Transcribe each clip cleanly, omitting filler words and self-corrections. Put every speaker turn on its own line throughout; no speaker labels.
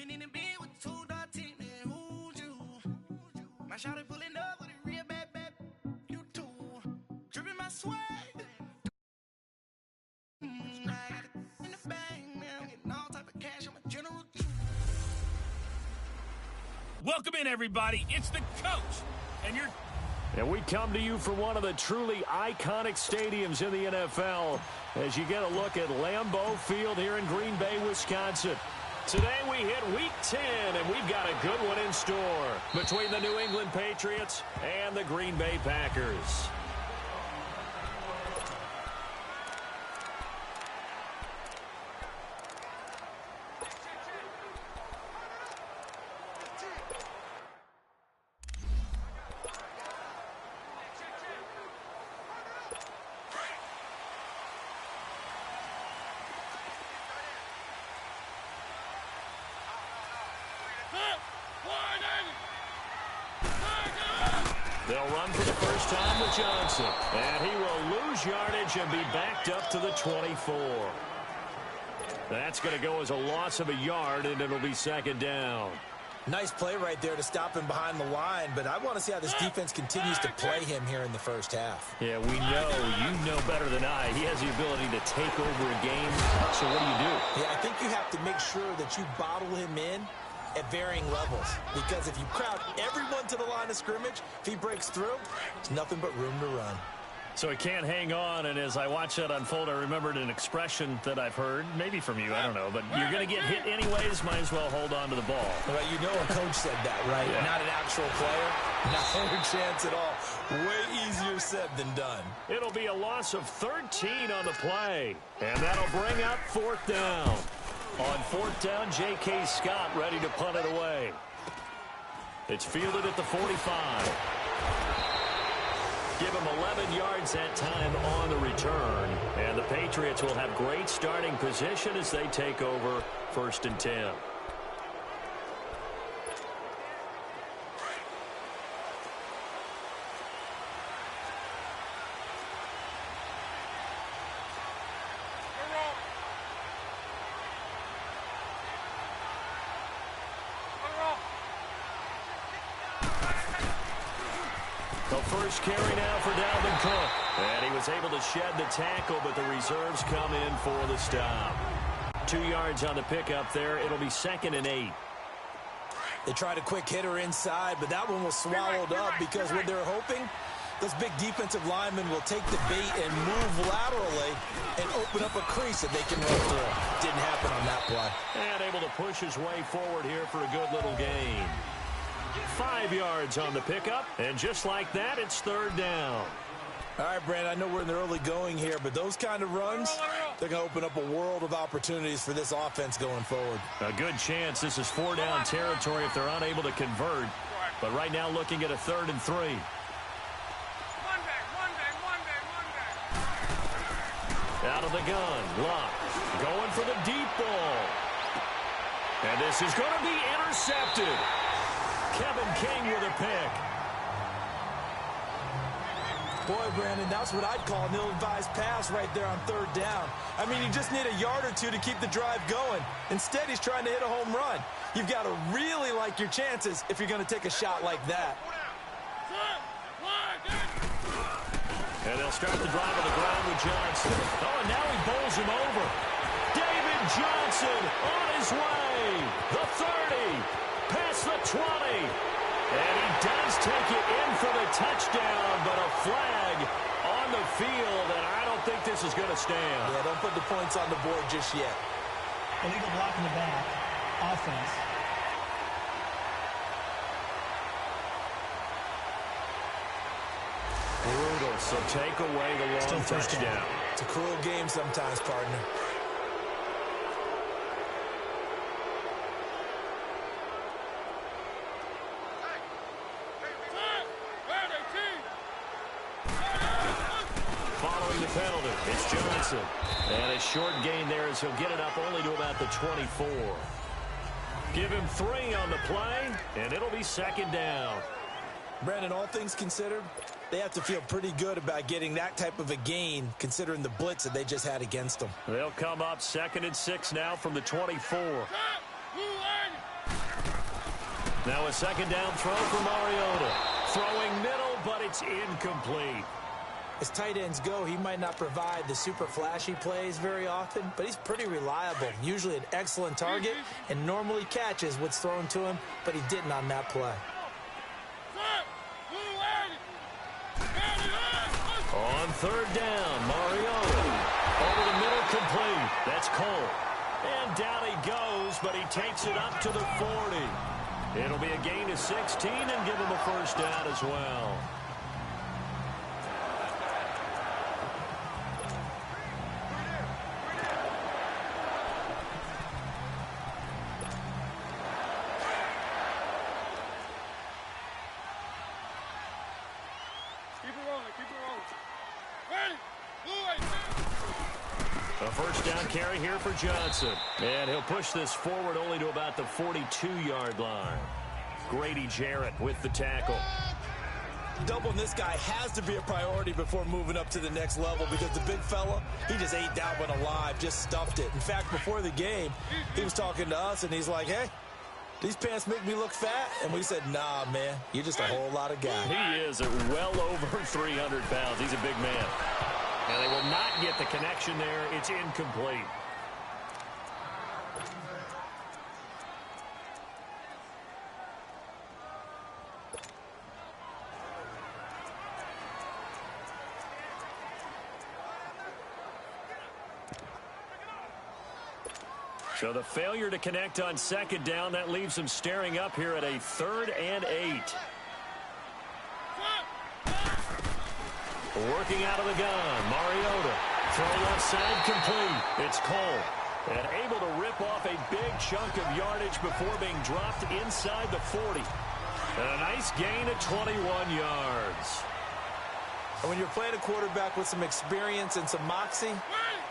My shawty pulling up with a real bad, you too. Dripping my swag. I got it in the bag, man. I'm getting all type of cash. I'm a general.
Welcome in, everybody. It's the coach,
And we come to you from one of the truly iconic stadiums in the NFL as you get a look at Lambeau Field here in Green Bay, Wisconsin. Today we hit Week 10, and we've got a good one in store between the New England Patriots and the Green Bay Packers. They'll run for the first time with Johnson. And he will lose yardage and be backed up to the 24. That's going to go as a loss of a yard, and it'll be second down.
Nice play right there to stop him behind the line, but I want to see how this defense continues to play him here in the first half.
Yeah, we know. You know better than I. He has the ability to take over a game. So what do?
Yeah, I think you have to make sure that you bottle him in at varying levels, because if you crowd everyone to the line of scrimmage, if he breaks through, there's nothing but room to run.
So he can't hang on, and as I watch that unfold, I remembered an expression that I've heard, maybe from you, I don't know, but you're going to get hit anyways, might as well hold on to the ball.
Well, you know a coach said that, right?
Yeah.
Not an actual player, not a chance at all. Way easier said than done.
It'll be a loss of 13 on the play, and that'll bring up fourth down. On fourth down, J.K. Scott ready to punt it away. It's fielded at the 45. Give him 11 yards that time on the return. And the Patriots will have great starting position as they take over first and 10. First carry now for Dalvin Cook. And he was able to shed the tackle, but the reserves come in for the stop. 2 yards on the pickup there. It'll be second and 8.
They tried a quick hitter inside, but that one was swallowed up because what they're hoping, those big defensive linemen will take the bait and move laterally and open up a crease that they can run through. Didn't happen on that play.
And able to push his way forward here for a good little gain. 5 yards on the pickup, and just like that, it's third down.
All right, Brandon, I know we're in the early going here, but those kind of runs, they're going to open up a world of opportunities for this offense going forward.
A good chance this is 4-down territory if they're unable to convert, but right now looking at a 3rd and 3. Out of the gun, Luck going for the deep ball. And this is going to be intercepted. Kevin King with a pick.
Boy, Brandon, that's what I'd call an ill-advised pass right there on 3rd down. I mean, you just need a yard or two to keep the drive going. Instead, he's trying to hit a home run. You've got to really like your chances if you're going to take a shot like that.
And they'll start the drive on the ground with Johnson. Oh, and now he bowls him over. David Johnson on his way. The 30. Past the 20. And he does take it in for the touchdown, but a flag on the field, and I don't think this is going to stand.
Yeah, don't put the points on the board just yet.
Illegal block in the back. Offense.
Brutal, so take away the long touchdown.
It's a cruel game sometimes, partner.
Penalty. It's Johnson. And a short gain there as he'll get it up only to about the 24. Give him 3 on the play, and it'll be second down.
Brandon, all things considered, they have to feel pretty good about getting that type of a gain considering the blitz that they just had against them.
They'll come up 2nd and 6 now from the 24. Now a second down throw for Mariota. Throwing middle, but it's incomplete.
As tight ends go, he might not provide the super flashy plays very often, but he's pretty reliable, usually an excellent target, and normally catches what's thrown to him, but he didn't on that play.
On third down, Mariota. Over the middle, complete. That's Cole. And down he goes, but he takes it up to the 40. It'll be a gain of 16 and give him a first down as well. A first down carry here for Johnson. And he'll push this forward only to about the 42-yard line. Grady Jarrett with the tackle.
Doubling this guy has to be a priority before moving up to the next level because the big fella, he just ate that one alive, just stuffed it. In fact, before the game, he was talking to us, and he's like, hey, these pants make me look fat? And we said, nah, man, you're just a whole lot of guy.
He is at well over 300 pounds. He's a big man. And they will not get the connection there. It's incomplete. So the failure to connect on second down, that leaves them staring up here at a 3rd and 8. Working out of the gun, Mariota. Throw left side, complete. It's Cole. And able to rip off a big chunk of yardage before being dropped inside the 40. And a nice gain of 21 yards.
And when you're playing a quarterback with some experience and some moxie,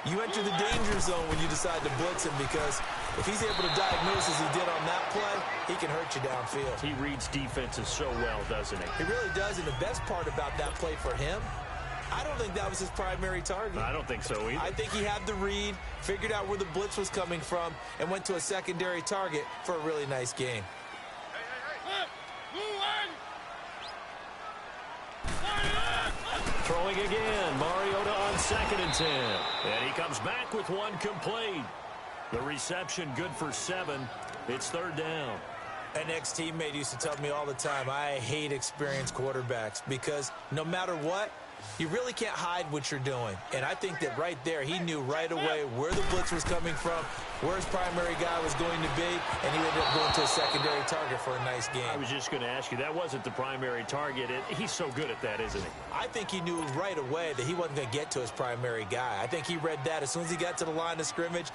you enter the danger zone when you decide to blitz him because if he's able to diagnose as he did on that play, he can hurt you downfield.
He reads defenses so well, doesn't he?
He really does, and the best part about that play for him, I don't think that was his primary target.
I don't think so either.
I think he had the read, figured out where the blitz was coming from, and went to a secondary target for a really nice game.
Throwing again, Mariota on 2nd and 10. And he comes back with one complete. The reception good for 7. It's 3rd down.
An ex-teammate used to tell me all the time, I hate experienced quarterbacks because no matter what, you really can't hide what you're doing. And I think that right there, he knew right away where the blitz was coming from, where his primary guy was going to be, and he ended up going to a secondary target for a nice game.
I was just going to ask you, that wasn't the primary target. He's so good at that, isn't he?
I think he knew right away that he wasn't going to get to his primary guy. I think he read that as soon as he got to the line of scrimmage,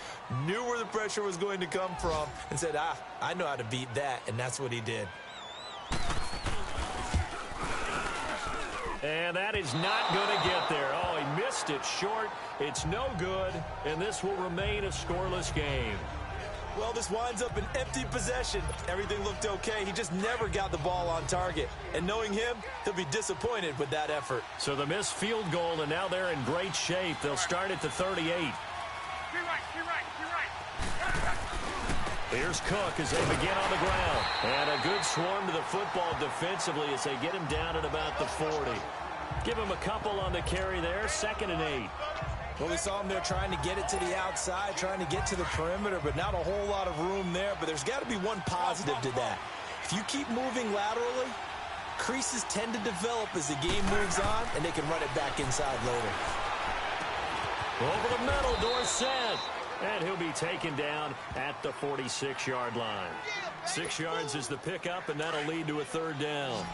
knew where the pressure was going to come from, and said, I know how to beat that, and that's what he did.
And that is not going to get there. Oh, he missed it short. It's no good, and this will remain a scoreless game.
Well, this winds up an empty possession. Everything looked okay. He just never got the ball on target. And knowing him, he'll be disappointed with that effort.
So the missed field goal, and now they're in great shape. They'll start at the 38. Here's Cook as they begin on the ground. And a good swarm to the football defensively as they get him down at about the 40. Give him a couple on the carry there, 2nd and 8.
Well, we saw him there trying to get it to the outside, trying to get to the perimeter, but not a whole lot of room there. But there's got to be one positive to that. If you keep moving laterally, creases tend to develop as the game moves on, and they can run it back inside later.
Over the middle, Dorsett. And he'll be taken down at the 46-yard line. 6 yards is the pickup, and that'll lead to a 3rd down.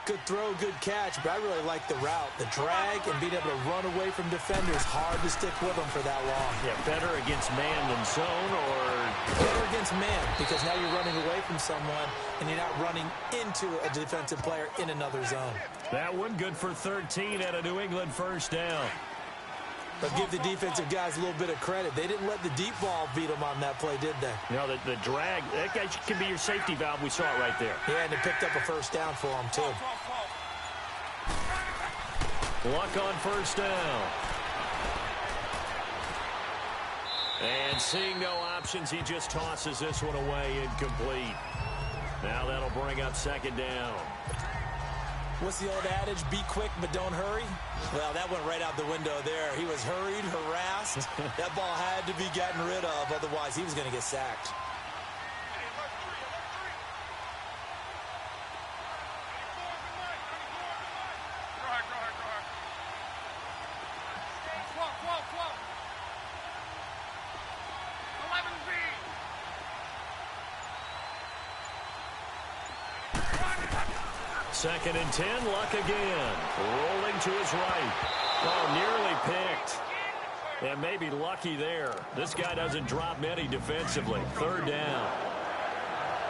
Good throw, good catch, but I really like the route. The drag and being able to run away from defenders, hard to stick with them for that long.
Yeah, better against man than zone, or
better against man, because now you're running away from someone, and you're not running into a defensive player in another zone.
That one good for 13 at a New England 1st down.
But give the defensive guys a little bit of credit. They didn't let the deep ball beat them on that play, did they?
No, the drag, that guy can be your safety valve. We saw it right there.
Yeah, and it picked up a 1st down for them, too.
Luck on 1st down. And seeing no options, he just tosses this one away incomplete. Now that'll bring up second down.
What's the old adage? Be quick, but don't hurry. Well, that went right out the window there. He was hurried, harassed. That ball had to be gotten rid of. Otherwise, he was going to get sacked.
Second and 10, Luck again. Rolling to his right. Oh, nearly picked. And maybe lucky there. This guy doesn't drop many defensively. Third down.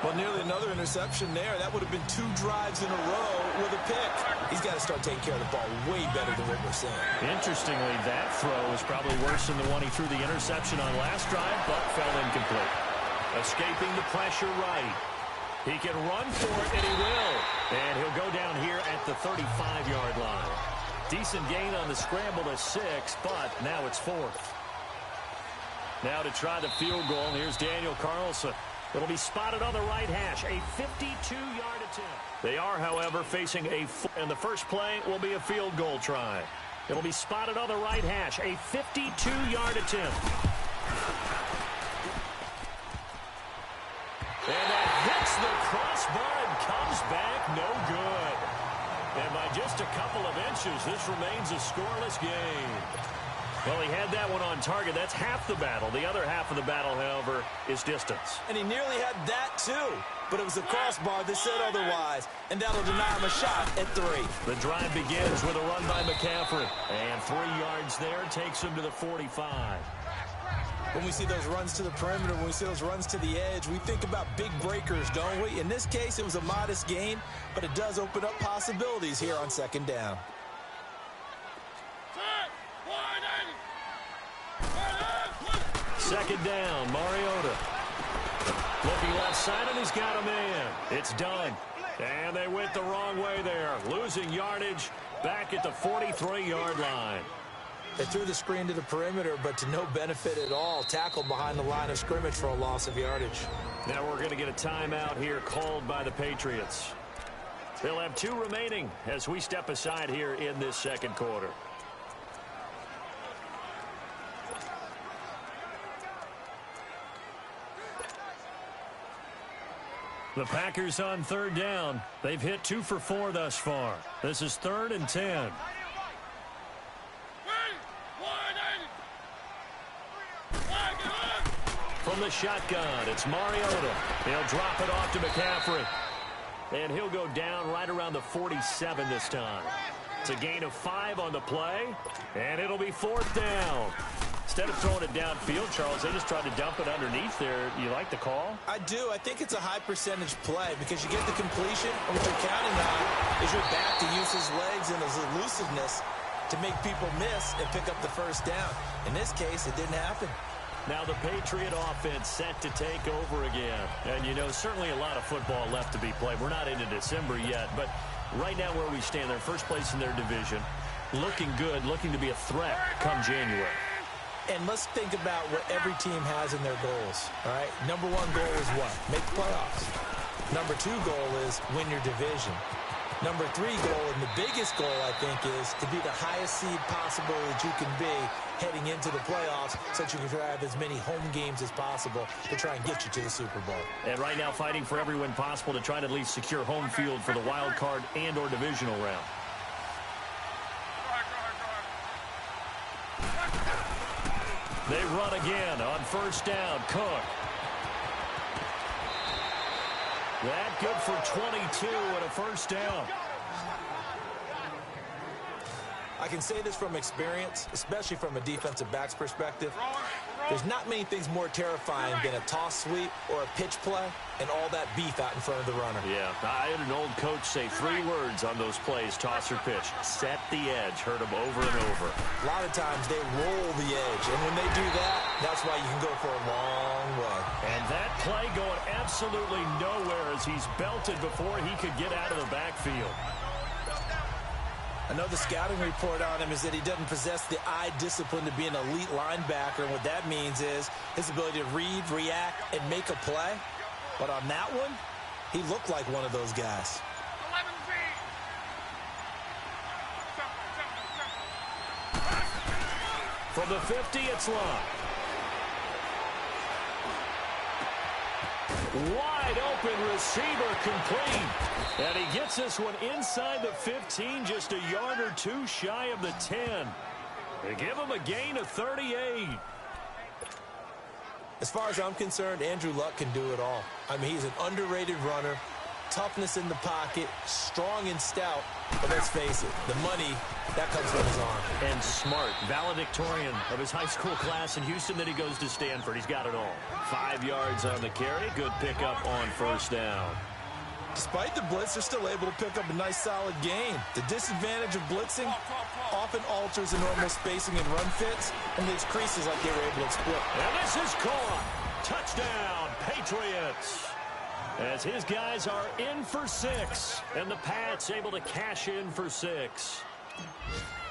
Well, nearly another interception there. That would have been 2 drives in a row with a pick. He's got to start taking care of the ball way better than what we're seeing.
Interestingly, that throw was probably worse than the one he threw the interception on last drive, but fell incomplete. Escaping the pressure right. He can run for it, and he will. And he'll go down here at the 35-yard line. Decent gain on the scramble to 6, but now it's 4th. Now to try the field goal, here's Daniel Carlson. It'll be spotted on the right hash, a 52-yard attempt. They are, however, facing and the first play will be a field goal try. It'll be spotted on the right hash, a 52-yard attempt. And that hits the crossbar and comes back no good. And by just a couple of inches, this remains a scoreless game. Well, he had that one on target. That's half the battle. The other half of the battle, however, is distance.
And he nearly had that, too. But it was the crossbar that said otherwise. And that'll deny him a shot at 3.
The drive begins with a run by McCaffrey. And 3 yards there takes him to the 45.
When we see those runs to the perimeter, when we see those runs to the edge, we think about big breakers, don't we? In this case, it was a modest gain, but it does open up possibilities here on second down.
Second down, Mariota. Looking left side, and he's got a man. It's done. And they went the wrong way there. Losing yardage back at the 43-yard line.
They threw the screen to the perimeter, but to no benefit at all. Tackled behind the line of scrimmage for a loss of yardage.
Now we're going to get a timeout here called by the Patriots. They'll have 2 remaining as we step aside here in this second quarter. The Packers on third down. They've hit 2 for 4 thus far. This is 3rd and 10. From the shotgun, it's Mariota. He'll drop it off to McCaffrey. And he'll go down right around the 47 this time. It's a gain of 5 on the play, and it'll be 4th down. Instead of throwing it downfield, Charles, they just tried to dump it underneath there. You like the call?
I do. I think it's a high-percentage play because you get the completion, and what you're counting on is your back to use his legs and his elusiveness to make people miss and pick up the first down. In this case, it didn't happen.
Now the Patriot offense set to take over again. And, you know, certainly a lot of football left to be played. We're not into December yet, but right now where we stand, they're first place in their division, looking good, looking to be a threat come January.
And let's think about what every team has in their goals, all right? Number 1 goal is what? Make the playoffs. Number 2 goal is win your division. Number 3 goal, and the biggest goal, I think, is to be the highest seed possible that you can be heading into the playoffs so that you can have as many home games as possible to try and get you to the Super Bowl.
And right now fighting for every win possible to try to at least secure home field for the wild card and or divisional round. They run again on first down. Cook. That good for 22 and a first down.
I can say this from experience, especially from a defensive back's perspective. There's not many things more terrifying than a toss sweep or a pitch play and all that beef out in front of the runner.
Yeah, I had an old coach say 3 words on those plays, toss or pitch. Set the edge. Heard them over and over.
A lot of times they roll the edge, and when they do that, that's why you can go for a long way.
And that play going absolutely nowhere as he's belted before he could get out of the backfield.
I know the scouting report on him is that he doesn't possess the eye discipline to be an elite linebacker. And what that means is his ability to read, react, and make a play. But on that one, He looked like one of those guys.
From the 50, it's Love. Wide open receiver complete. And he gets this one inside the 15, just a yard or two shy of the 10. They give him a gain of 38.
As far as I'm concerned, Andrew Luck can do it all. I mean, he's an underrated runner, toughness in the pocket, strong and stout. But let's face it, the money, that comes from his arm.
And smart, valedictorian of his high school class in Houston. Then he goes to Stanford. He's got it all. 5 yards on the carry. Good pickup on first down.
Despite the blitz, they're still able to pick up a nice, solid gain. The disadvantage of blitzing often alters the normal spacing and run fits and leaves creases like they were able to exploit.
And this is caught. Touchdown, Patriots. As his guys are in for 6, and the Pats able to cash in for 6.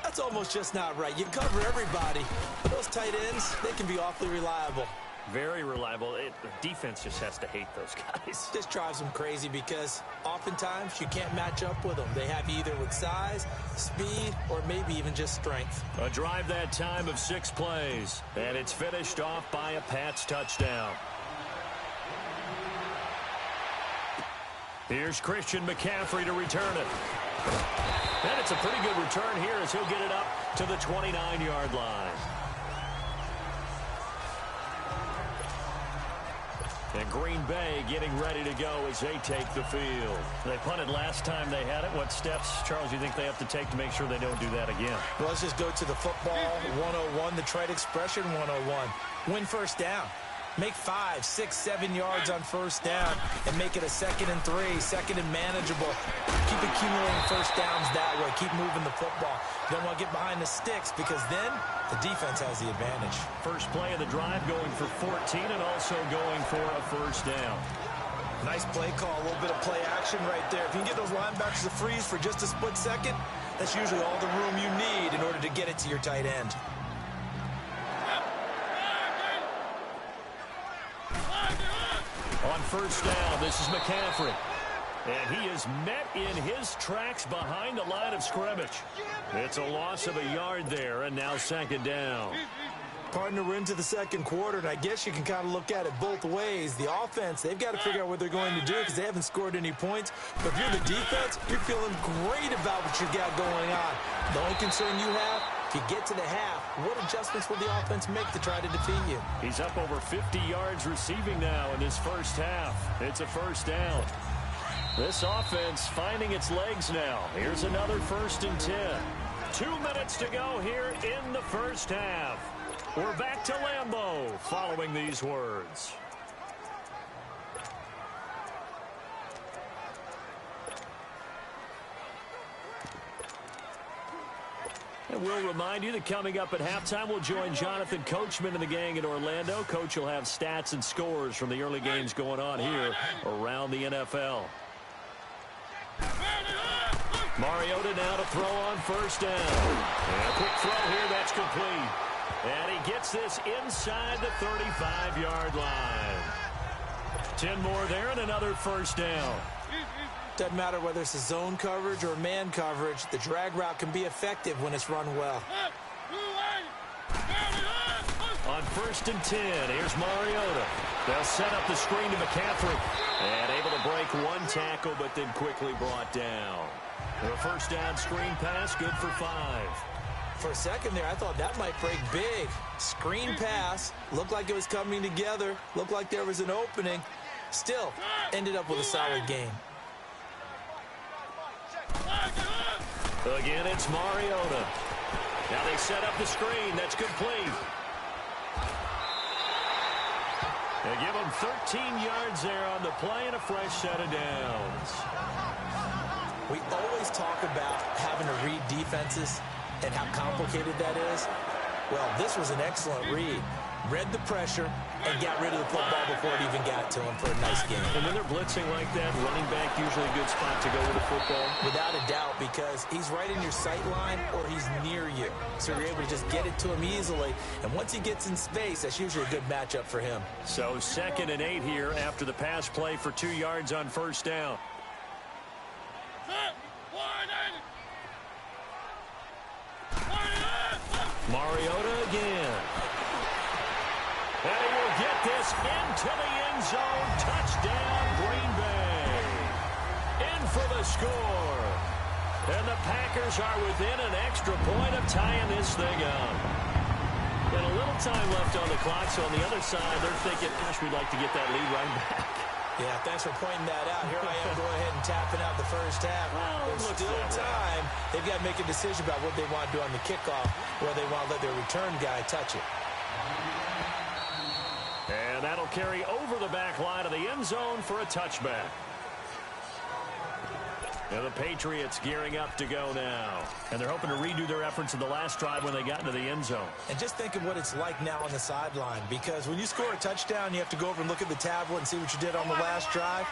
That's almost just not right. You cover everybody. But those tight ends, they can be awfully reliable.
Very reliable. The defense just has to hate those guys.
This drives them crazy because oftentimes you can't match up with them. They have you either with size, speed, or maybe even just strength.
A drive that time of 6 plays, and it's finished off by a Pats touchdown. Here's Christian McCaffrey to return it. And it's a pretty good return here as he'll get it up to the 29-yard line. And Green Bay getting ready to go as they take the field. They punted last time they had it. What steps, Charles, you think they have to take to make sure they don't do that again?
Well, let's just go to the football 101, the trite expression 101. Win first down. Make 5, 6, 7 yards on first down and make it a 2nd and 3, 2nd and manageable. Keep accumulating first downs that way. Keep moving the football. You don't want to get behind the sticks because then the defense has the advantage.
First play of the drive going for 14 and also going for a first down.
Nice play call, a little bit of play action right there. If you can get those linebackers to freeze for just a split second, that's usually all the room you need in order to get it to your tight end.
On first down, this is McCaffrey. And he is met in his tracks behind the line of scrimmage. It's a loss of a yard there, and now 2nd down.
Partner, we're into the 2nd quarter, and I guess you can kind of look at it both ways. The offense, they've got to figure out what they're going to do because they haven't scored any points. But if you're the defense, you're feeling great about what you got going on. The only concern you have, if you get to the half, what adjustments will the offense make to try to defeat you?
He's up over 50 yards receiving now in this first half. It's a first down. This offense finding its legs now. Here's another 1st and 10. 2 minutes to go here in the first half. We're back to Lambeau following these words. And we'll remind you that coming up at halftime, we'll join Jonathan Coachman and the gang in Orlando. Coach will have stats and scores from the early games going on here around the NFL. Mariota now to throw on first down. And a quick throw here, that's complete. And he gets this inside the 35-yard line. 10 more there and another first down.
Doesn't matter whether it's a zone coverage or man coverage, the drag route can be effective when it's run well.
On 1st and 10, here's Mariota. They'll set up the screen to McCaffrey. And able to break one tackle, but then quickly brought down. The first down screen pass, good for 5.
For a second there, I thought that might break big. Screen pass, looked like it was coming together, looked like there was an opening. Still, ended up with a solid game.
Again, it's Mariota. Now they set up the screen. That's complete. They give him 13 yards there on the play and a fresh set of downs.
We always talk about having to read defenses and how complicated that is. Well, this was an excellent read. Read the pressure and got rid of the football before it even got to him for a nice game.
And when they're blitzing like that, running back usually a good spot to go with the football.
Without a doubt, because he's right in your sight line or he's near you. So you're able to just get it to him easily. And once he gets in space, that's usually a good matchup for him.
So 2nd and 8 here after the pass play for 2 yards on first down. Mariota again. And he will get this into the end zone. Touchdown, Green Bay. In for the score. And the Packers are within an extra point of tying this thing up. And a little time left on the clock, so on the other side, they're thinking, gosh, we'd like to get that lead right back.
Yeah, thanks for pointing that out. Here I am going ahead and tapping out the first half. There's still time. They've got to make a decision about what they want to do on the kickoff, where they want to let their return guy touch it.
And that'll carry over the back line of the end zone for a touchback. And the Patriots gearing up to go now. And they're hoping to redo their efforts in the last drive when they got into the end zone.
And just think of what it's like now on the sideline. Because when you score a touchdown, you have to go over and look at the tablet and see what you did on the last drive.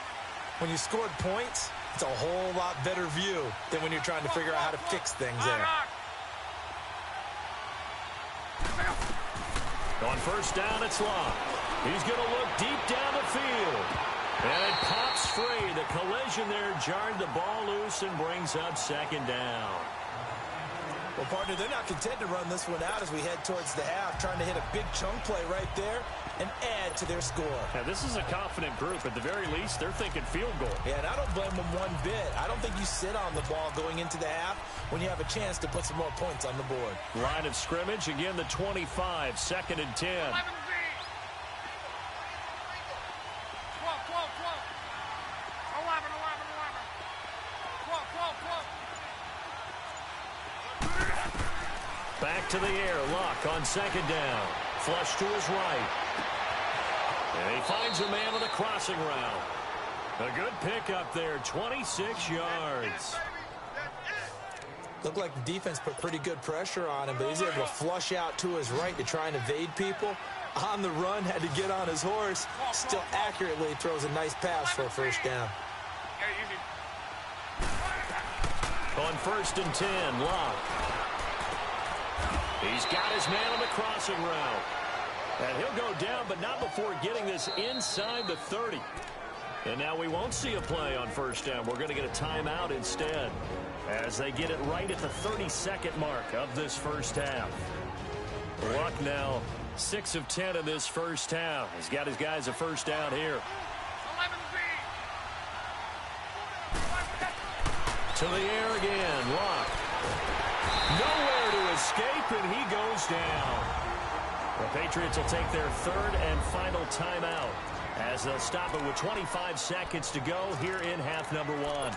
When you scored points, it's a whole lot better view than when you're trying to figure out how to fix things there.
On first down, it's Locke. He's going to look deep down the field. And it pops free. The collision there jarred the ball loose and brings up 2nd down.
Well, partner, they're not content to run this one out as we head towards the half, trying to hit a big chunk play right there and add to their score.
Now, this is a confident group. At the very least, they're thinking field goal.
Yeah, and I don't blame them one bit. I don't think you sit on the ball going into the half when you have a chance to put some more points on the board.
Line of scrimmage, again, the 25, 2nd and 10. Back to the air. Luck on 2nd down. Flush to his right. And he finds a man on the crossing route. A good pickup there. 26 yards.
Looked like the defense put pretty good pressure on him, but he's able to flush out to his right to try and evade people. On the run, had to get on his horse. Still accurately throws a nice pass for a first down.
On 1st and 10, Luck. He's got his man on the crossing route. And he'll go down, but not before getting this inside the 30. And now we won't see a play on first down. We're going to get a timeout instead as they get it right at the 32nd mark of this first half. Luck now 6 of 10 in this first half. He's got his guys a first down here. To the air again, Luck. Nowhere to escape, and he goes down. The Patriots will take their 3rd and final timeout as they'll stop it with 25 seconds to go here in half number 1.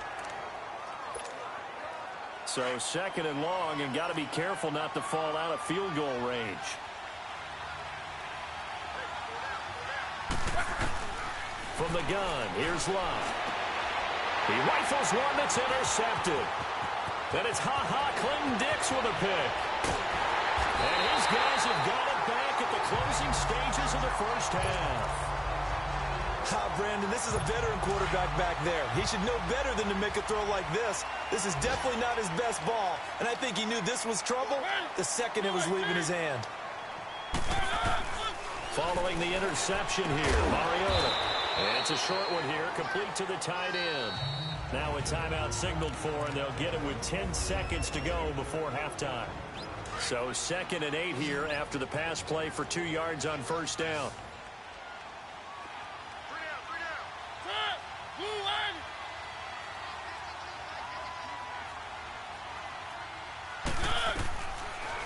So 2nd and long, and got to be careful not to fall out of field goal range. From the gun, here's Love. He rifles one that's intercepted. Then it's Clinton-Dix with a pick. And his guys have got it back at the closing stages of the first half.
Brandon, this is a veteran quarterback back there. He should know better than to make a throw like this. This is definitely not his best ball, and I think he knew this was trouble the second it was leaving his hand.
Following the interception here, Mariota. And it's a short one here, complete to the tight end. Now a timeout signaled for, and they'll get it with 10 seconds to go before halftime. So 2nd and 8 here after the pass play for 2 yards on first down.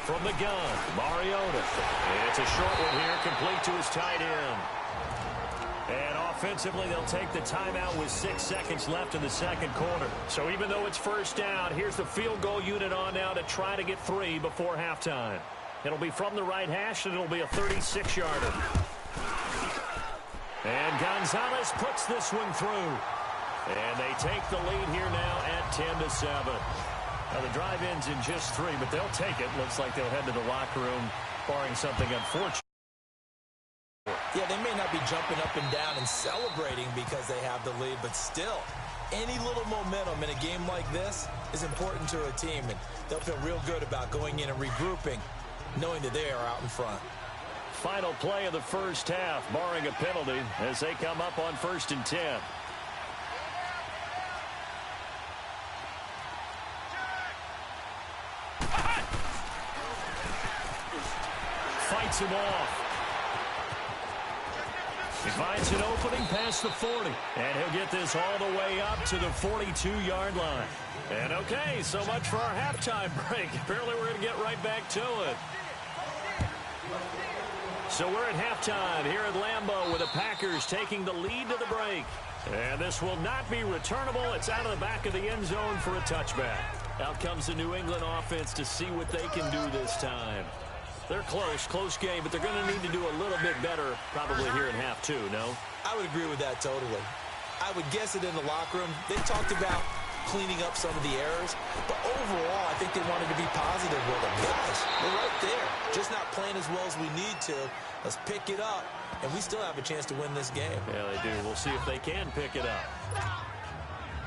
From the gun, Mariota. And it's a short one here, complete to his tight end. And offensively, they'll take the timeout with 6 seconds left in the second quarter. So even though it's first down, here's the field goal unit on now to try to get 3 before halftime. It'll be from the right hash, and it'll be a 36-yarder. And Gonzalez puts this one through. And they take the lead here now at 10-7. Now, the drive ends in just 3, but they'll take it. Looks like they'll head to the locker room barring something unfortunate.
Yeah, they may not be jumping up and down and celebrating because they have the lead, but still, any little momentum in a game like this is important to a team, and they'll feel real good about going in and regrouping, knowing that they are out in front.
Final play of the first half, barring a penalty, as they come up on 1st and 10. Fights him off. He finds an opening past the 40, and he'll get this all the way up to the 42-yard line. And okay, so much for our halftime break. Apparently we're going to get right back to it. So we're at halftime here at Lambeau with the Packers taking the lead to the break. And this will not be returnable. It's out of the back of the end zone for a touchback. Out comes the New England offense to see what they can do this time. They're close game, but they're going to need to do a little bit better probably here in half two, no?
I would agree with that totally. I would guess it in the locker room. They talked about cleaning up some of the errors, but overall, I think they wanted to be positive with them. Guys, we're right there, just not playing as well as we need to. Let's pick it up, and we still have a chance to win this game.
Yeah, they do. We'll see if they can pick it up.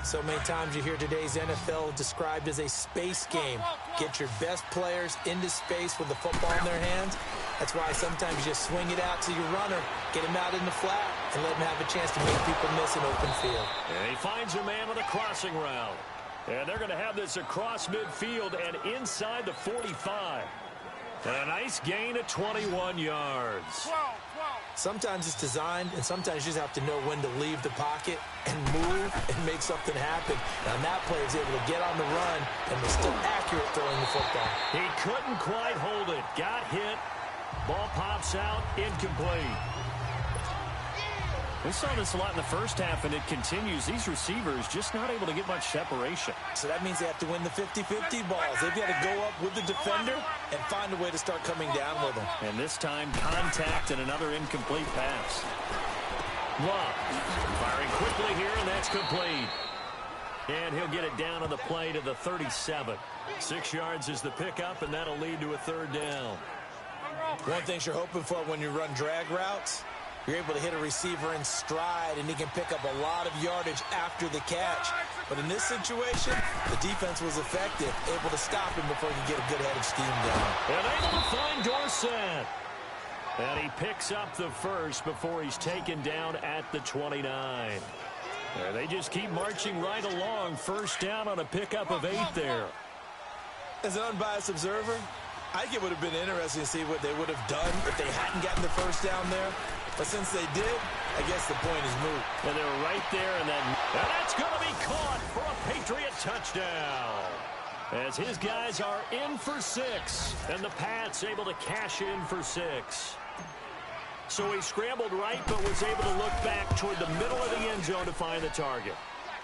So many times you hear today's NFL described as a space game. Get your best players into space with the football in their hands. That's why sometimes you just swing it out to your runner, get him out in the flat, and let him have a chance to make people miss an open field.
And he finds a man with a crossing route. And they're going to have this across midfield and inside the 45. And a nice gain of 21 yards.
Sometimes it's designed, and sometimes you just have to know when to leave the pocket and move and make something happen. And on that play, he was able to get on the run and was still accurate throwing the football.
He couldn't quite hold it. Got hit. Ball pops out. Incomplete. We saw this a lot in the first half, and it continues. These receivers just not able to get much separation.
So that means they have to win the 50-50 balls. They've got to go up with the defender and find a way to start coming down with them.
And this time, contact and another incomplete pass. Love firing quickly here, and that's complete. And he'll get it down on the play to the 37. 6 yards is the pickup, and that'll lead to a third down.
One thing you're hoping for when you run drag routes, you're able to hit a receiver in stride, and he can pick up a lot of yardage after the catch. But in this situation, the defense was effective, able to stop him before he could get a good head of steam down.
And able to find Dorsett. And he picks up the first before he's taken down at the 29. And they just keep marching right along. First down on a pickup of 8 there.
As an unbiased observer, I think it would have been interesting to see what they would have done if they hadn't gotten the first down there. But since they did, I guess the point is moot.
And they were right there, and that's going to be caught for a Patriot touchdown. As his guys are in for 6, and the Pats able to cash in for 6. So he scrambled right, but was able to look back toward the middle of the end zone to find the target.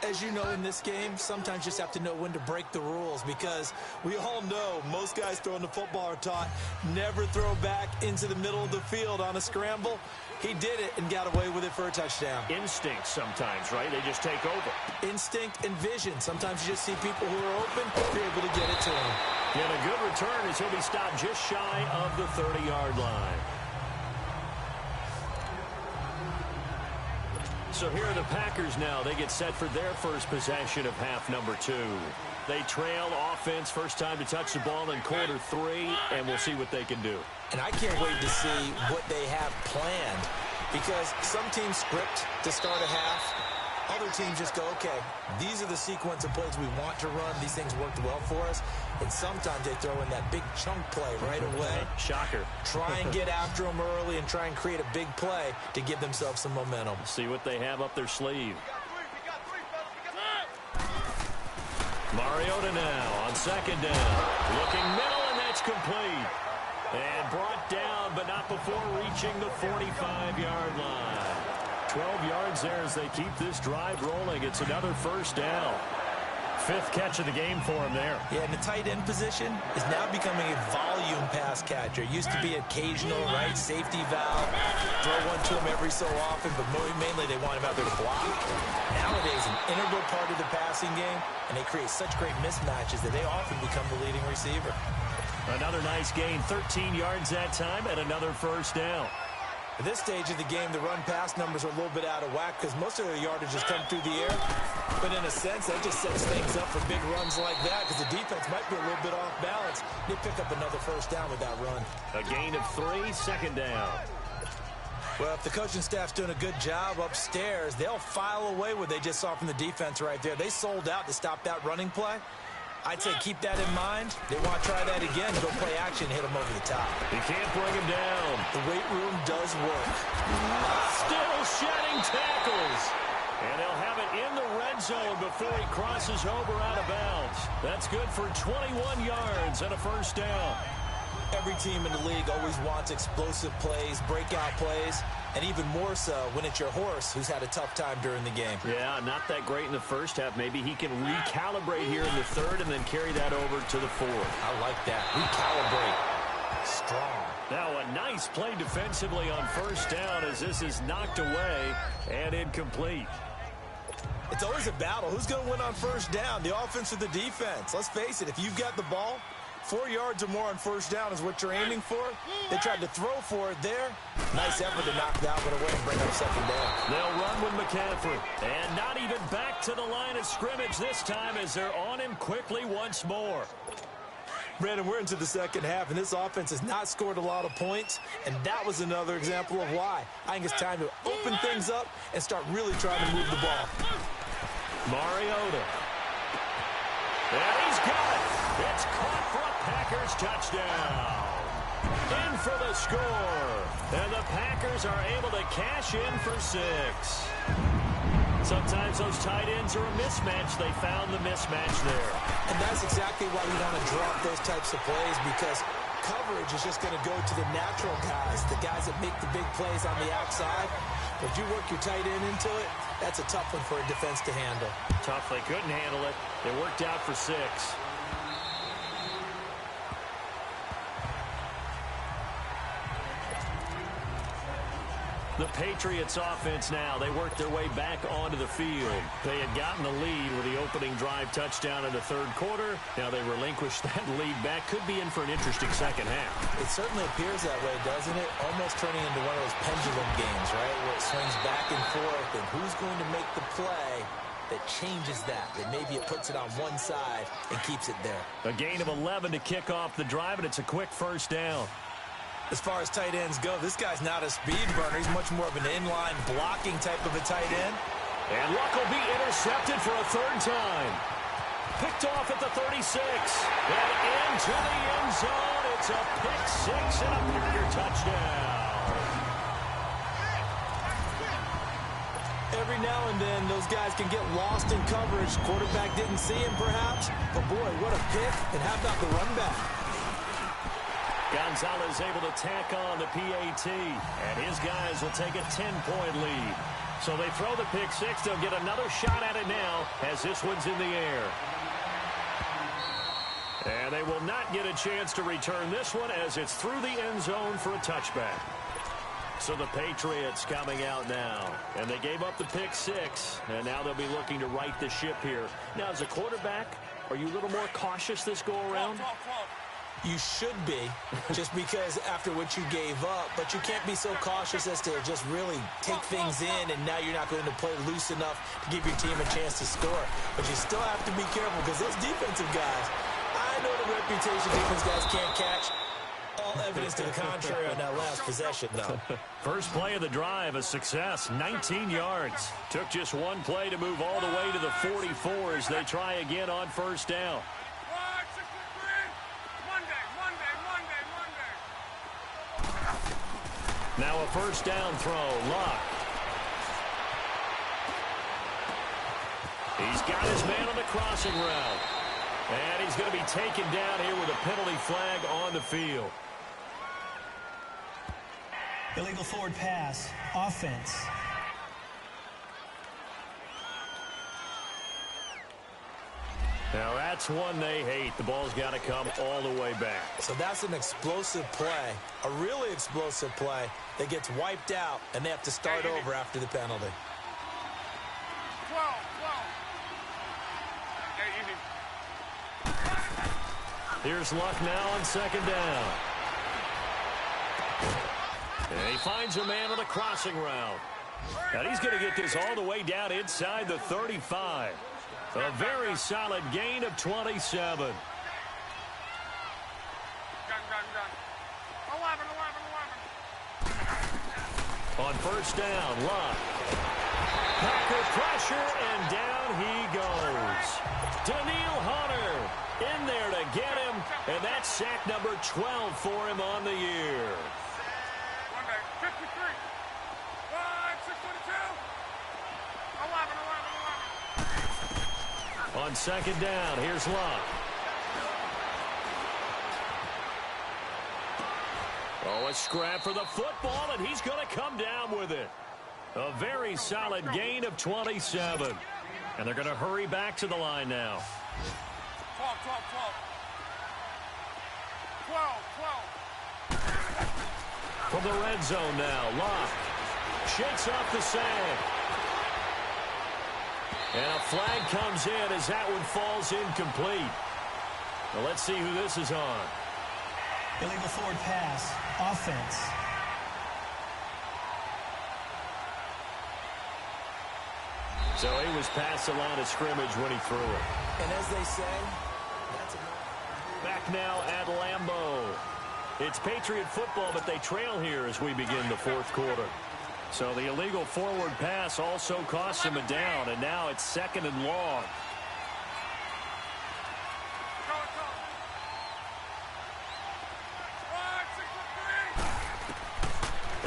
As you know, in this game, sometimes you just have to know when to break the rules, because we all know most guys throwing the football are taught never throw back into the middle of the field on a scramble. He did it and got away with it for a touchdown.
Instinct sometimes, right? They just take over.
Instinct and vision. Sometimes you just see people who are open, you're able to get it to them.
And a good return as he'll be stopped just shy of the 30-yard line. So here are the Packers now. They get set for their first possession of half number 2. They trail offense, first time to touch the ball in quarter 3, and we'll see what they can do.
And I can't wait to see what they have planned, because some teams script to start a half. Other teams just go, okay, these are the sequence of plays we want to run. These things worked well for us. And sometimes they throw in that big chunk play right away.
Shocker.
Try and get after them early and try and create a big play to give themselves some momentum.
See what they have up their sleeve. Mariota now on second down. Looking middle, and that's complete. And brought down, but not before reaching the 45-yard line. 12 yards there as they keep this drive rolling. It's another first down. 5th catch of the game for him there.
Yeah, and the tight end position is now becoming a volume pass catcher. Used to be occasional, right, safety valve. Throw one to him every so often, but mainly they want him out there to block. Nowadays, an integral part of the passing game, and they create such great mismatches that they often become the leading receiver.
Another nice gain, 13 yards that time, and another first down.
At this stage of the game, the run-pass numbers are a little bit out of whack because most of their yardage has come through the air. But in a sense, that just sets things up for big runs like that because the defense might be a little bit off balance. They pick up another first down with that run.
A gain of 3, second down.
Well, if the coaching staff's doing a good job upstairs, they'll file away what they just saw from the defense right there. They sold out to stop that running play. I'd say keep that in mind. They want to try that again, go play action, hit them over the top.
You can't bring him down.
The weight room does work.
Still shedding tackles. And they'll have it in the red zone before he crosses over out of bounds. That's good for 21 yards and a first down.
Every team in the league always wants explosive plays, breakout plays, and even more so when it's your horse who's had a tough time during the game.
Yeah, not that great in the first half. Maybe he can recalibrate here in the third and then carry that over to the fourth.
I like that. Recalibrate. Strong.
Now a nice play defensively on first down as this is knocked away and incomplete.
It's always a battle. Who's going to win on first down, the offense or the defense? Let's face it, if you've got the ball, 4 yards or more on first down is what you're aiming for. They tried to throw for it there. Nice effort to knock that one away and bring up second down.
They'll run with McCaffrey. And not even back to the line of scrimmage this time as they're on him quickly once more.
Brandon, we're into the second half, and this offense has not scored a lot of points, and that was another example of why. I think it's time to open things up and start really trying to move the ball.
Mariota. And he's got it. It's caught for a Packers touchdown. In for the score. And the Packers are able to cash in for 6. Sometimes those tight ends are a mismatch. They found the mismatch there.
And that's exactly why we want to drop those types of plays because coverage is just going to go to the natural guys, the guys that make the big plays on the outside. But if you work your tight end into it, that's a tough one for a defense to handle.
Tough. They couldn't handle it. It worked out for 6. The Patriots offense now, they worked their way back onto the field. They had gotten the lead with the opening drive touchdown in the third quarter. Now they relinquished that lead back. Could be in for an interesting second half.
It certainly appears that way, doesn't it? Almost turning into one of those pendulum games, right? Where it swings back and forth, and who's going to make the play that changes that maybe it puts it on one side and keeps it there.
A gain of 11 to kick off the drive, and it's a quick first down.
As far as tight ends go, this guy's not a speed burner. He's much more of an inline blocking type of a tight end.
And Luck will be intercepted for a third time. Picked off at the 36. And into the end zone. It's a pick 6 and a Packer touchdown.
Every now and then, those guys can get lost in coverage. Quarterback didn't see him, perhaps. But, boy, what a pick. And how about the run back?
Gonzalez able to tack on the PAT, and his guys will take a 10-point lead. So they throw the pick 6. They'll get another shot at it now as this one's in the air. And they will not get a chance to return this one as it's through the end zone for a touchback. So the Patriots coming out now, and they gave up the pick 6, and now they'll be looking to right the ship here. Now, as a quarterback, are you a little more cautious this go-around?
You should be, just because after what you gave up, but you can't be so cautious as to just really take things in, and now you're not going to play loose enough to give your team a chance to score. But you still have to be careful because those defensive guys, I know the reputation defense guys can't catch. All evidence to the contrary on that last possession, though.
First play of the drive, a success, 19 yards. Took just one play to move all the way to the 44 as they try again on first down. Now a first down throw, Luck. He's got his man on the crossing route. And he's going to be taken down here with a penalty flag on the field.
Illegal forward pass, offense.
Now that's one they hate. The ball's got to come all the way back.
So that's an explosive play, a really explosive play that gets wiped out, and they have to start over after the penalty.
12.
Here's Luck now on second down. And he finds a man on the crossing route. And he's going to get this all the way down inside the 35. A very solid gain of 27. On first down, Luck. Packer pressure, and down he goes. Daniil Hunter in there to get him, and that's sack number 12 for him on the year. On second down, here's Luck. Oh, a scrap for the football, and he's going to come down with it. A very solid gain of 27. And they're going to hurry back to the line now. 12. From the red zone now, Luck shakes off the sand. And a flag comes in as that one falls incomplete. Well, let's see who this is on.
Illegal forward pass. Offense.
So he was past the line of scrimmage when he threw it.
And as they say, that's
back now at Lambeau. It's Patriot football, but they trail here as we begin the fourth quarter. So the illegal forward pass also cost him a down, and now it's second and long.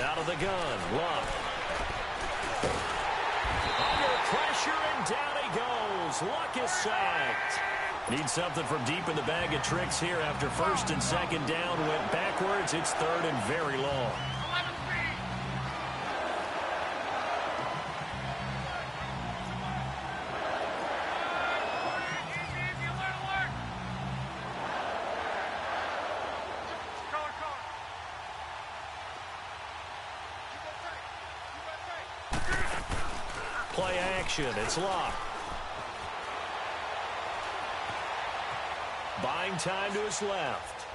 Out of the gun, Luck. Under pressure, and down he goes. Luck is sacked. Need something from deep in the bag of tricks here after first and second down went backwards. It's third and very long. Play action. It's Luck. Buying time to his left.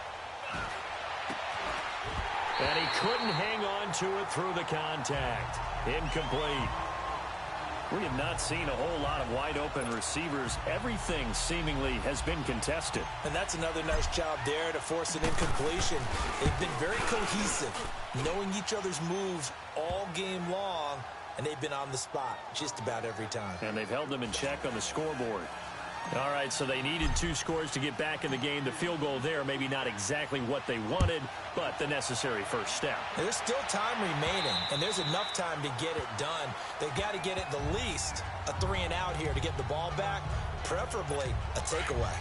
And he couldn't hang on to it through the contact. Incomplete. We have not seen a whole lot of wide-open receivers. Everything seemingly has been contested.
And that's another nice job there to force an incompletion. They've been very cohesive, knowing each other's moves all game long, and they've been on the spot just about every time.
And they've held them in check on the scoreboard. All right, so they needed 2 scores to get back in the game. The field goal there, maybe not exactly what they wanted, but the necessary first step.
And there's still time remaining, and there's enough time to get it done. They've got to get at the least a 3-and-out here to get the ball back, preferably a takeaway.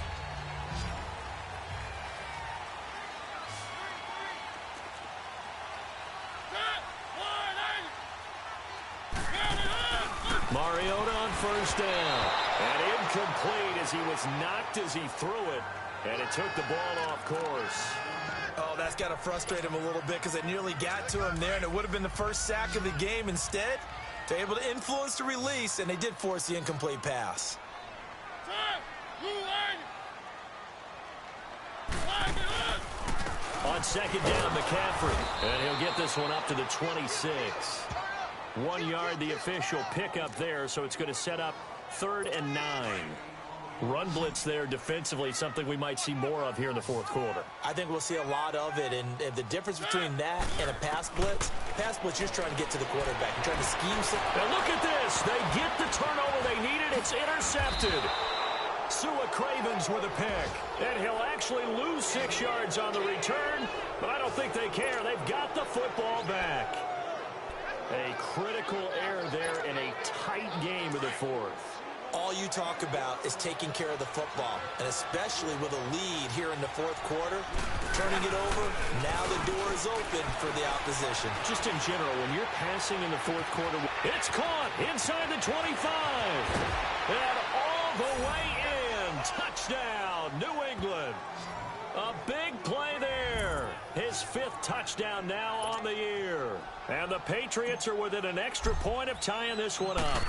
Mariota on first down. And incomplete as he was knocked as he threw it. And it took the ball off course.
Oh, that's got to frustrate him a little bit because they nearly got to him there, and it would have been the first sack of the game. Instead, they're able to influence the release, and they did force the incomplete pass.
On second down, McCaffrey. And he'll get this one up to the 26. 1 yard, the official pickup there, so it's going to set up 3rd and 9. Run blitz there defensively, something we might see more of here in the fourth quarter.
I think we'll see a lot of it, and the difference between that and a pass blitz, you're just trying to get to the quarterback. You're trying to scheme something.
Now look at this. They get the turnover they needed. It's intercepted. Sua Cravens with a pick. And he'll actually lose 6 yards on the return, but I don't think they care. They've got the football back. A critical error there in a tight game of the fourth.
All you talk about is taking care of the football, and especially with a lead here in the fourth quarter, turning it over, now the door is open for the opposition.
Just in general, when you're passing in the fourth quarter, it's caught inside the 25. And all the way in. Touchdown, New England. A big play there. His 5th touchdown now on the year. And the Patriots are within an extra point of tying this one up.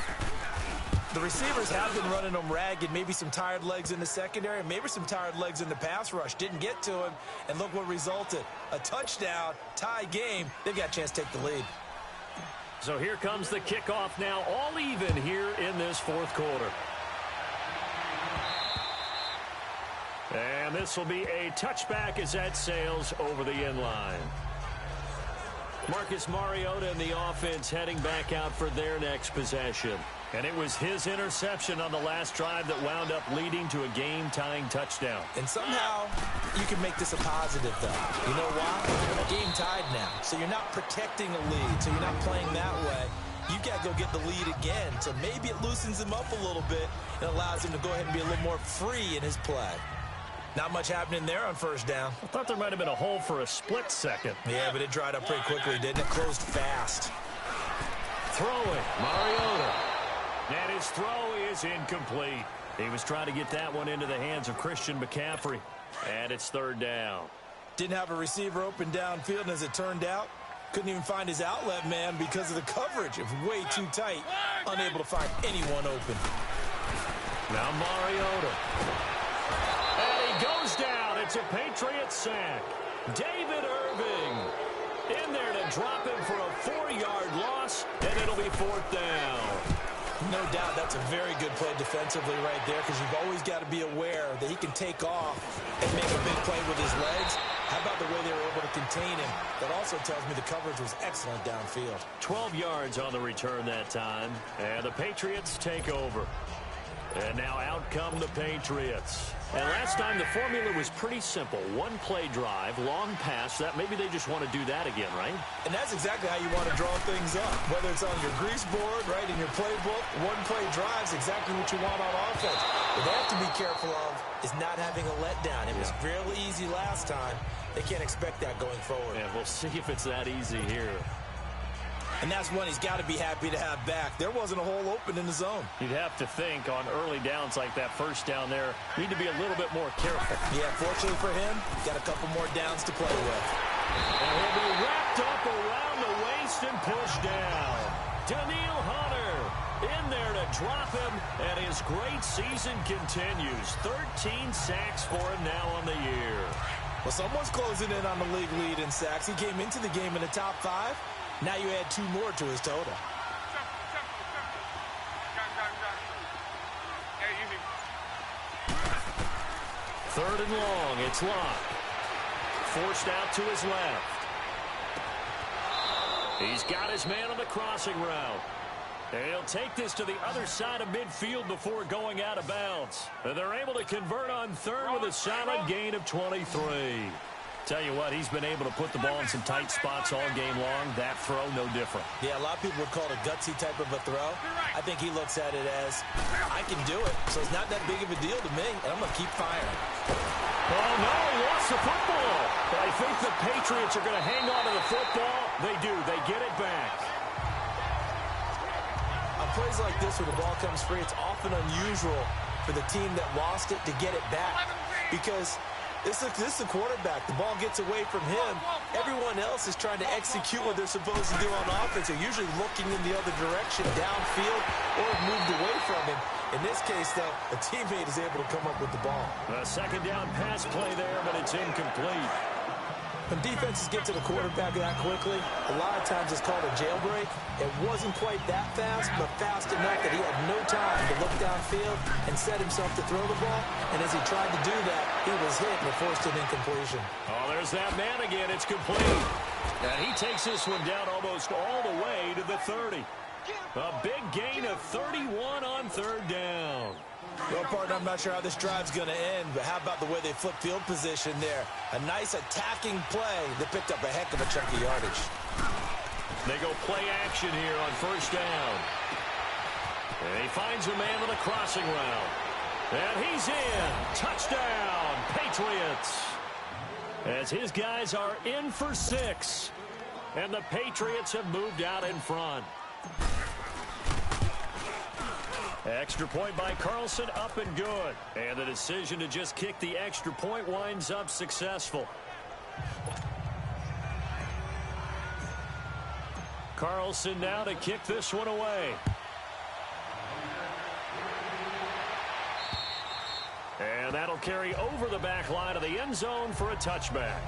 The receivers have been running them ragged, maybe some tired legs in the secondary, maybe some tired legs in the pass rush. Didn't get to him, and look what resulted. A touchdown, tie game. They've got a chance to take the lead.
So here comes the kickoff now, all even here in this fourth quarter. And this will be a touchback as that sails over the end line. Marcus Mariota and the offense heading back out for their next possession. And it was his interception on the last drive that wound up leading to a game-tying touchdown.
And somehow you can make this a positive, though. You know why? Game tied now. So you're not protecting a lead. So you're not playing that way. You've got to go get the lead again. So maybe it loosens him up a little bit and allows him to go ahead and be a little more free in his play. Not much happening there on first down.
I thought there might have been a hole for a split second.
Yeah, but it dried up pretty quickly, didn't it? Closed fast.
Throwing, Mariota. And his throw is incomplete. He was trying to get that one into the hands of Christian McCaffrey. And it's third down.
Didn't have a receiver open downfield, and as it turned out, couldn't even find his outlet man because of the coverage. It was way too tight. Unable to find anyone open.
Now Mariota. And he goes down. It's a Patriots sack. David Irving in there to drop him for a 4-yard loss, and it'll be fourth down.
No doubt that's a very good play defensively right there, because you've always got to be aware that he can take off and make a big play with his legs. How about the way they were able to contain him? That also tells me the coverage was excellent downfield.
12 yards on the return that time, and the Patriots take over. And now out come the Patriots. And last time the formula was pretty simple. One play drive, long pass. That maybe they just want to do that again, right?
And that's exactly how you want to draw things up. Whether it's on your grease board, right, in your playbook, one play drive's exactly what you want on offense. What they have to be careful of is not having a letdown. It was real easy last time. They can't expect that going forward.
And we'll see if it's that easy here.
And that's one he's got to be happy to have back. There wasn't a hole open in the zone.
You'd have to think on early downs like that first down there, need to be a little bit more careful.
Yeah, fortunately for him, got a couple more downs to play with.
And he'll be wrapped up around the waist and pushed down. Daniil Hunter in there to drop him, and his great season continues. 13 sacks for him now on the year.
Well, someone's closing in on the league lead in sacks. He came into the game in the top 5. Now you add 2 more to his total.
Third and long. It's locked. Forced out to his left. He's got his man on the crossing route. And he'll take this to the other side of midfield before going out of bounds. And they're able to convert on third with a solid gain of 23. Tell you what, he's been able to put the ball in some tight spots all game long. That throw, no different.
Yeah, a lot of people would call it a gutsy type of a throw. I think he looks at it as, I can do it, so it's not that big of a deal to me, and I'm going to keep firing.
Oh, no, he lost the football. But I think the Patriots are going to hang on to the football. They do. They get it back.
On plays like this where the ball comes free, it's often unusual for the team that lost it to get it back, because this is the quarterback. The ball gets away from him. Everyone else is trying to execute what they're supposed to do on offense. They're usually looking in the other direction, downfield, or moved away from him. In this case, though, a teammate is able to come up with the ball.
A second down pass play there, but it's incomplete.
When defenses get to the quarterback that quickly, a lot of times it's called a jailbreak. It wasn't quite that fast, but fast enough that he had no time to look downfield and set himself to throw the ball. And as he tried to do that, he was hit and forced an incompletion.
Oh, there's that man again. It's complete. And he takes this one down almost all the way to the 30. A big gain of 31 on third down.
Well, partner, I'm not sure how this drive's going to end, but how about the way they flip field position there? A nice attacking play that picked up a heck of a chunk of yardage.
They go play action here on first down. And he finds a man with a crossing route. And he's in. Touchdown, Patriots. As his guys are in for 6. And the Patriots have moved out in front. Extra point by Carlson, up and good. And the decision to just kick the extra point winds up successful. Carlson now to kick this one away. And that'll carry over the back line of the end zone for a touchback.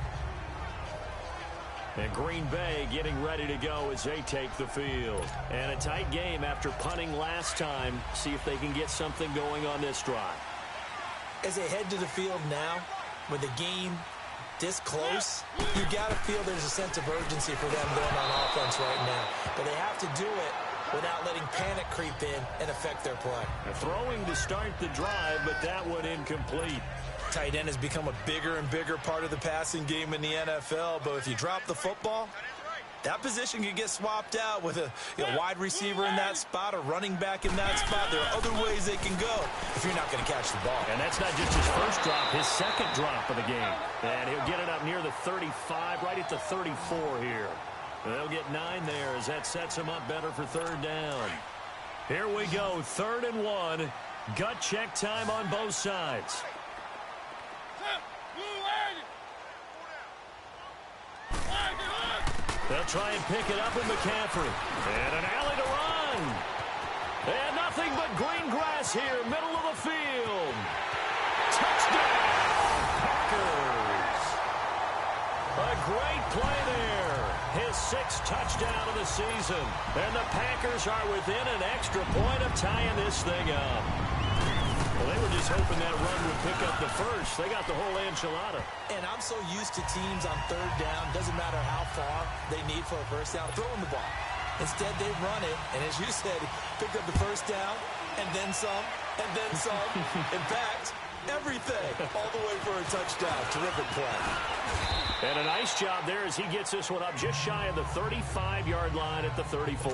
And Green Bay getting ready to go as they take the field. And a tight game after punting last time. See if they can get something going on this drive.
As they head to the field now, with the game this close, you got to feel there's a sense of urgency for them going on offense right now. But they have to do it without letting panic creep in and affect their play.
Throwing to start the drive, but that one incomplete.
Tight end has become a bigger and bigger part of the passing game in the NFL, but if you drop the football, that position can get swapped out with a wide receiver in that spot, a running back in that spot. There are other ways they can go if you're not going to catch the ball.
And that's not just his first drop, his second drop of the game. And he'll get it up near the 35, right at the 34 here. They'll get 9 there as that sets him up better for third down. Here we go, 3rd and 1. Gut check time on both sides. They'll try and pick it up with McCaffrey. And an alley to run. And nothing but green grass here, middle of the field. Touchdown, Packers. A great play there. His 6th touchdown of the season. And the Packers are within an extra point of tying this thing up. Well, they were just hoping that run would pick up the first. They got the whole enchilada.
And I'm so used to teams on 3rd down, doesn't matter how far they need for a first down, throwing the ball. Instead, they run it, and as you said, pick up the first down, and then some, and then some. In fact, everything, all the way for a touchdown. Terrific play.
And a nice job there as he gets this one up just shy of the 35-yard line at the 34.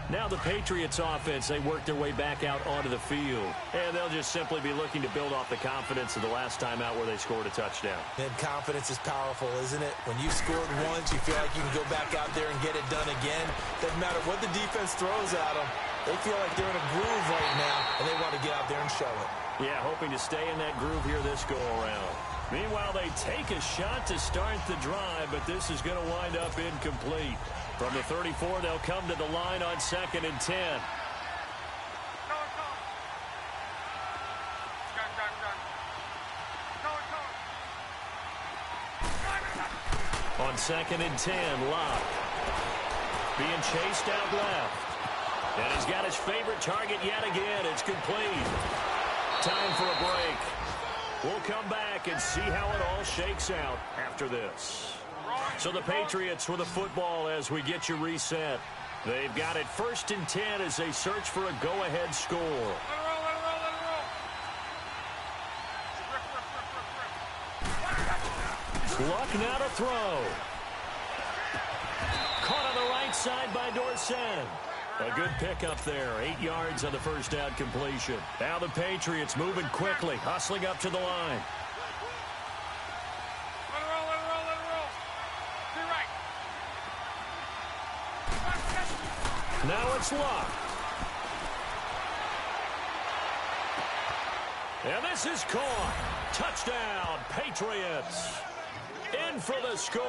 Now the Patriots offense, they work their way back out onto the field. And they'll just simply be looking to build off the confidence of the last time out where they scored a touchdown.
And confidence is powerful, isn't it? When you scored once, you feel like you can go back out there and get it done again. Doesn't matter what the defense throws at them. They feel like they're in a groove right now, and they want to get out there and show it.
Yeah, hoping to stay in that groove here this go-around. Meanwhile, they take a shot to start the drive, but this is going to wind up incomplete. From the 34, they'll come to the line on 2nd and 10. On 2nd and 10, Locke. Being chased out left. And he's got his favorite target yet again. It's complete. Time for a break. We'll come back and see how it all shakes out after this. So the Patriots with the football as we get you reset. They've got it 1st and 10 as they search for a go-ahead score. Luck now to throw. Caught on the right side by Dorsett. A good pickup there. 8 yards on the first down completion. Now the Patriots moving quickly, hustling up to the line. Now it's Luck. And this is caught. Touchdown, Patriots. In for the score.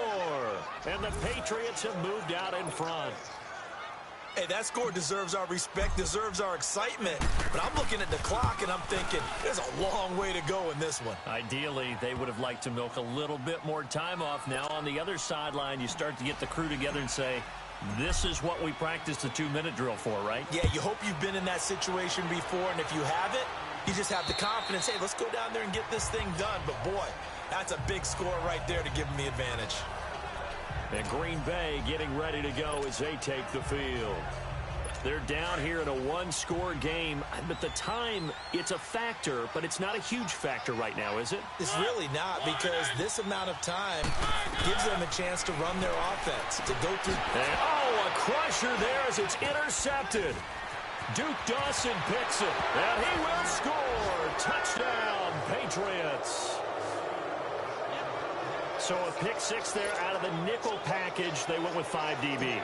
And the Patriots have moved out in front.
Hey, that score deserves our respect, deserves our excitement. But I'm looking at the clock, and I'm thinking, there's a long way to go in this one.
Ideally, they would have liked to milk a little bit more time off. Now, on the other sideline, you start to get the crew together and say, this is what we practiced the 2-minute drill for, right?
Yeah, you hope you've been in that situation before, and if you haven't, you just have the confidence, hey, let's go down there and get this thing done. But, boy, that's a big score right there to give them the advantage.
And Green Bay getting ready to go as they take the field. They're down here in a 1-score game. But the time, it's a factor, but it's not a huge factor right now, is it?
It's really not, because this amount of time gives them a chance to run their offense, to go through.
And, a crusher there as it's intercepted. Duke Dawson picks it, and he will score. Touchdown, Patriots. So a pick 6 there out of the nickel package. They went with 5 DBs.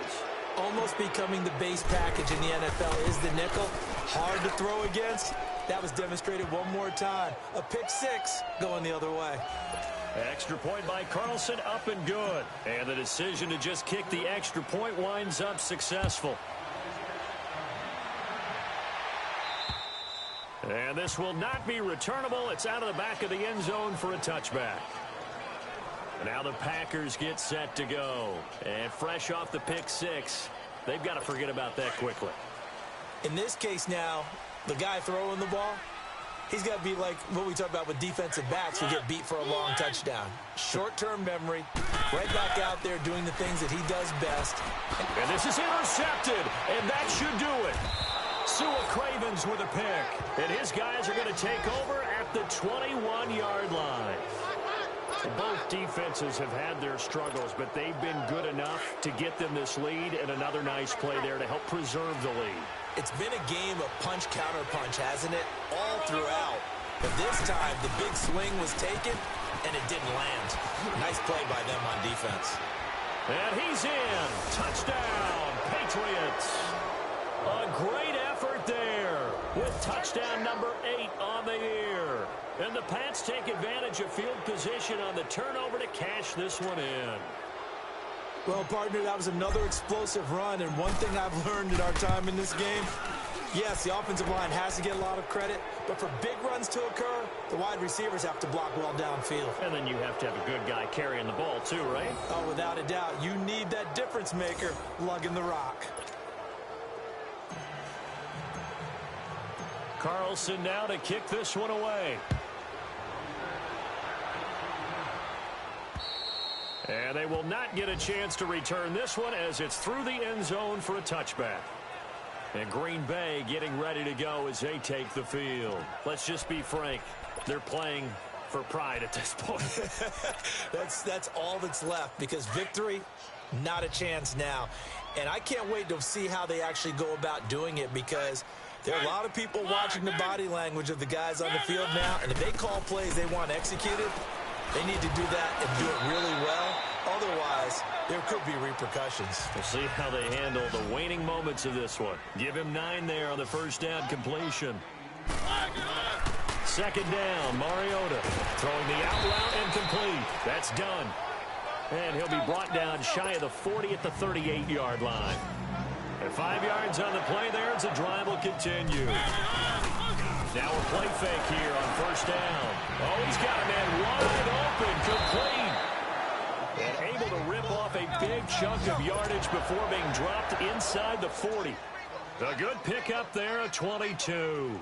Almost becoming the base package in the NFL is the nickel. Hard to throw against. That was demonstrated one more time. A pick 6 going the other way.
Extra point by Carlson, up and good. And the decision to just kick the extra point winds up successful. And this will not be returnable. It's out of the back of the end zone for a touchback. Now the Packers get set to go. And fresh off the pick six, they've got to forget about that quickly.
In this case now, the guy throwing the ball, he's got to be like what we talk about with defensive backs who get beat for a long touchdown. Short-term memory, right back out there doing the things that he does best.
And this is intercepted, and that should do it. Sua Cravens with a pick, and his guys are going to take over at the 21-yard line. Both defenses have had their struggles, but they've been good enough to get them this lead, and another nice play there to help preserve the lead.
It's been a game of punch-counter-punch, hasn't it? All throughout. But this time, the big swing was taken, and it didn't land. Nice play by them on defense.
And he's in. Touchdown, Patriots. A great effort there with touchdown number 8 on the year. And the Pats take advantage of field position on the turnover to cash this one in.
Well, partner, that was another explosive run, and one thing I've learned in our time in this game, yes, the offensive line has to get a lot of credit, but for big runs to occur, the wide receivers have to block well downfield.
And then you have to have a good guy carrying the ball too, right?
Oh, without a doubt. You need that difference maker lugging the rock.
Carlson now to kick this one away. And they will not get a chance to return this one as it's through the end zone for a touchback. And Green Bay getting ready to go as they take the field. Let's just be frank. They're playing for pride at this point.
That's all that's left, because victory, not a chance now. And I can't wait to see how they actually go about doing it, because there are a lot of people watching the body language of the guys on the field now, and if they call plays they want executed, they need to do that and do it really well. Otherwise, there could be repercussions.
We'll see how they handle the waning moments of this one. Give him 9 there on the first down completion. Second down, Mariota throwing the out route and complete. That's done. And he'll be brought down shy of the 40 at the 38-yard line. And 5 yards on the play there as the drive will continue. Now a play fake here on first down. Oh, he's got a man wide open, complete. And able to rip off a big chunk of yardage before being dropped inside the 40. A good pickup there at 22.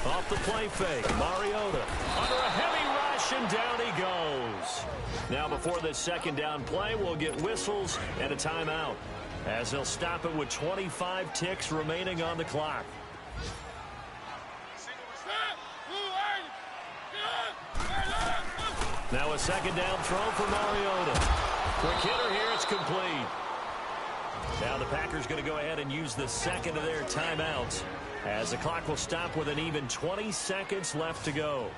Off the play fake, Mariota under a heavy rush, and down he goes. Now before this second down play, we'll get whistles and a timeout, as they'll stop it with 25 ticks remaining on the clock. Now a second down throw for Mariota. Quick hitter here, it's complete. Now the Packers going to go ahead and use the second of their timeouts, as the clock will stop with an even 20 seconds left to go.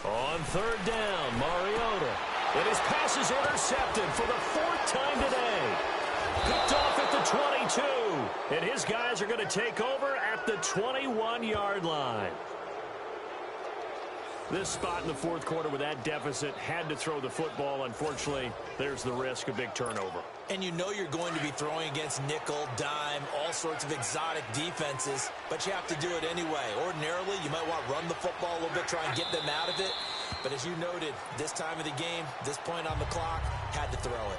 On third down, Mariota. And his pass is intercepted for the 4th time today. Picked off at the 22. And his guys are going to take over at the 21-yard line. This spot in the fourth quarter with that deficit, had to throw the football. Unfortunately, there's the risk of big turnover.
And you know you're going to be throwing against nickel, dime, all sorts of exotic defenses, but you have to do it anyway. Ordinarily, you might want to run the football a little bit, try and get them out of it. But as you noted, this time of the game, this point on the clock, had to throw it.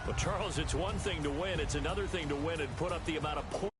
Well, Charles, it's one thing to win. It's another thing to win and put up the amount of points.